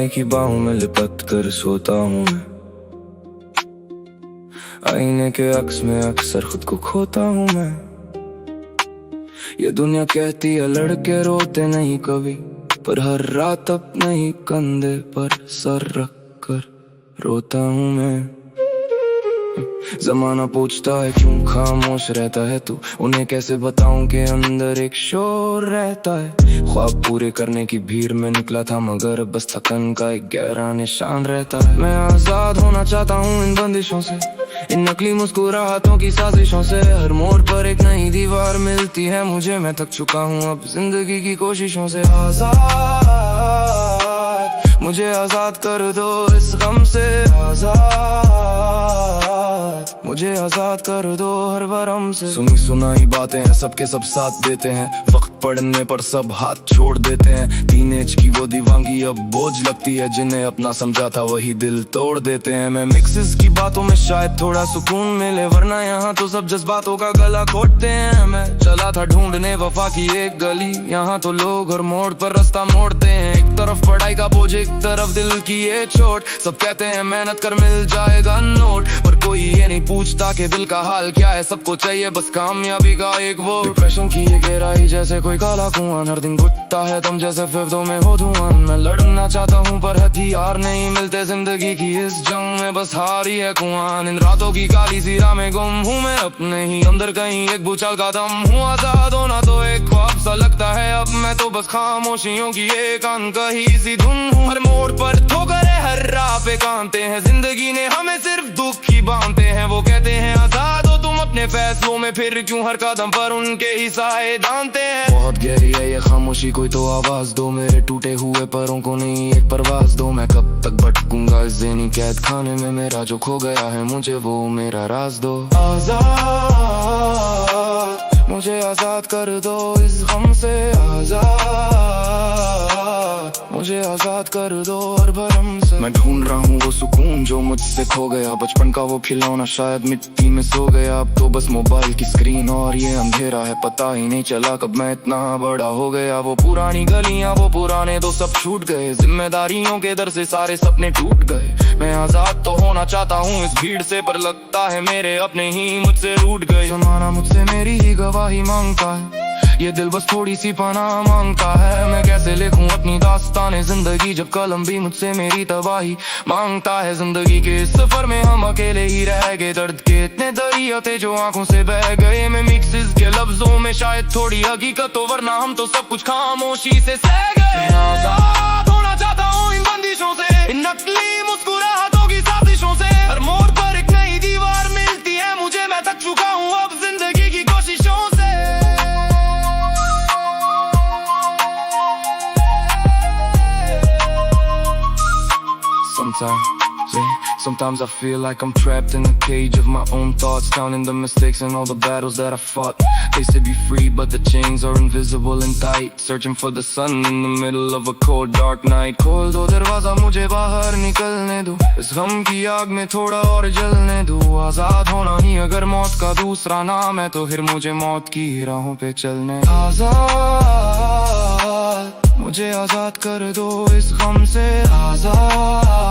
समय की बाहों में लिपट कर सोता हूँ मैं। आईने के अक्स में अक्सर खुद को खोता हूँ मैं। ये दुनिया कहती है लड़के रोते नहीं कभी, पर हर रात अपने ही कंधे पर सर रख कर रोता हूँ मैं। जमाना पूछता है क्यों खामोश रहता है तू, उन्हें कैसे बताऊं कि अंदर एक शोर रहता है। ख्वाब पूरे करने की भीड़ में निकला था, मगर बस थकन का एक गहरा निशान रहता है। मैं आजाद होना चाहता हूँ इन बंदिशों से, इन नकली मुस्कुराहटों की साजिशों से। हर मोड़ पर एक नई दीवार मिलती है मुझे, मैं थक चुका हूँ अब जिंदगी की कोशिशों से। आजाद मुझे आजाद कर दो इस गम से, आजाद मुझे आजाद कर दो हर भरम से। सुनी सुनाई बातें हैं, सबके सब साथ देते हैं, वक्त पड़ने पर सब हाथ छोड़ देते हैं। टीनेज की वो दीवानगी अब बोझ लगती है, जिन्हें अपना समझा था वही दिल तोड़ देते हैं। मैं मिक्सेस की बातों में शायद थोड़ा सुकून मिले, वरना यहाँ तो सब जज्बातों का गला घोटते हैं। मैं चला था ढूंढने वफा की एक गली, यहाँ तो लोग हर मोड़ पर रास्ता मोड़ते हैं। एक तरफ पढ़ाई का बोझ, एक तरफ दिल की ये चोट। सब कहते हैं मेहनत कर मिल जाएगा नोट, पर कोई ये नहीं पूछता कि दिल का हाल क्या है। सबको चाहिए बस कामयाबी का एक वो। डिप्रेशन की ये गहराई जैसे कोई काला कुआं, हर दिन घुटता है तुम जैसे फिफ्तों में हो धुआं। मैं लड़ना चाहता हूँ पर हथियार नहीं मिलते, जिंदगी की इस जंग में बस हार ही है कुआं। इन रातों की काली सीरा में गुम हूँ मैं अपने ही अंदर, कहीं एक भूचाल का दम हूँ। आजाद होना तो एक ख्वाब सा लगता है अब, मैं तो बस खामोशियों की एक अनकही सी धुन हूँ। हर मोड़ पर ठोकरें, हर राह पे कांटे हैं, जिंदगी ने हमें सिर्फ दुख ही बांधते हैं। वो कहते हैं आजाद हो तुम अपने फैसलों में, फिर क्यों हर कदम पर उनके ही साए दानते हैं। बहुत गहरी है ये खामोशी, कोई तो आवाज दो, मेरे टूटे हुए पैरों को नहीं एक परवाज दो। मैं कब तक भटकूंगा इस ज़हनी कैद खाने में, मेरा जो खो गया है मुझे वो मेरा राज दो। आजाद मुझे आजाद कर दो इस गम से, आजाद मुझे आजाद कर दो हर भरम से। मैं ढूंढ रहा हूँ वो सुकून जो मुझसे खो गया, बचपन का वो खिलौना शायद मिट्टी में सो गया। अब तो बस मोबाइल की स्क्रीन और ये अंधेरा है, पता ही नहीं चला कब मैं इतना बड़ा हो गया। वो पुरानी गलियां, वो पुराने तो सब छूट गए, जिम्मेदारियों के दर से सारे सपने टूट गए। मैं आजाद तो होना चाहता हूँ इस भीड़ से, पर लगता है मेरे अपने ही मुझसे रूठ गए। जमाना मुझसे मेरी ही गवाही मांगता है, ये दिल बस थोड़ी सी पनाह मांगता है। मैं कैसे लिखूं अपनी दास्ताने जिंदगी, जब कलम भी मुझसे मेरी तबाही मांगता है। जिंदगी के इस सफर में हम अकेले ही रह गए, दर्द के इतने दरिया थे जो आंखों से बह गए। मैं मिक्सेस के लफ्जों में शायद थोड़ी हकीकत हो, वरना हम तो सब कुछ खामोशी से सह गए। आजाद होना चाहता हूँ इन बंदिशों से, इन नकली मुस्कुराहटों की साजिशों से। हर मोड़ पर एक नई दीवार मिलती है मुझे, मैं थक चुका हूँ अब जिंदगी की कोशिशों से। Sometimes I feel like I'm trapped in a cage of my own thoughts, counting the mistakes and all the battles that I fought. They say be free, but the chains are invisible and tight, searching for the sun in the middle of a cold dark night. खोल दो दरवाजा मुझे बाहर निकलने दो, इस गम की आग में थोड़ा और जलने दो। आजाद होना ही अगर मौत का दूसरा नाम है, तो फिर मुझे मौत की राहों पे चलने। आजाद मुझे आजाद कर दो इस गम से, आजाद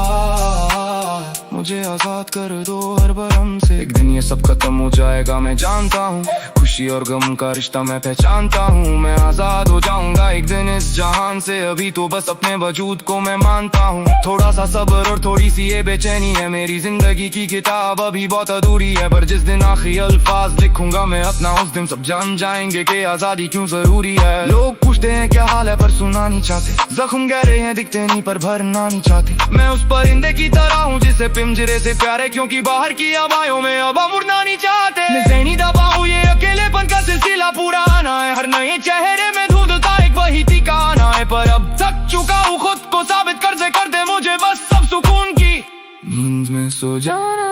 मुझे आजाद कर दो हर भरम से। एक दिन ये सब खत्म हो जाएगा मैं जानता हूँ, खुशी और गम का रिश्ता मैं पहचानता हूँ। मैं आजाद हो जाऊंगा एक दिन इस जहान से, अभी तो बस अपने वजूद को मैं मानता हूँ। थोड़ा सा सब्र और थोड़ी सी ये बेचैनी है, मेरी जिंदगी की किताब अभी बहुत अधूरी है। पर जिस दिन आखिरी अल्फाज लिखूंगा मैं अपना, उस दिन सब जान जाएंगे कि आजादी क्यों जरूरी है। लोग पूछते हैं क्या हाल है पर सुना नहीं चाहते, जख्म गहरे हैं दिखते नहीं पर भरना नहीं चाहते। मैं उस परिंदे की तरह हूँ जिसे पिंजरे से प्यारे, क्योंकि बाहर की हवाओं में अब हम उड़ना नहीं चाहते। मैं ज़हनी दबा हूँ, ये अकेलेपन का सिलसिला पूरा आना है, हर नए चेहरे में ढूंढता एक वही ठिकाना है। पर अब थक चुका हूँ खुद को साबित कर दे मुझे बस सब सुकून की नींद में सो जाना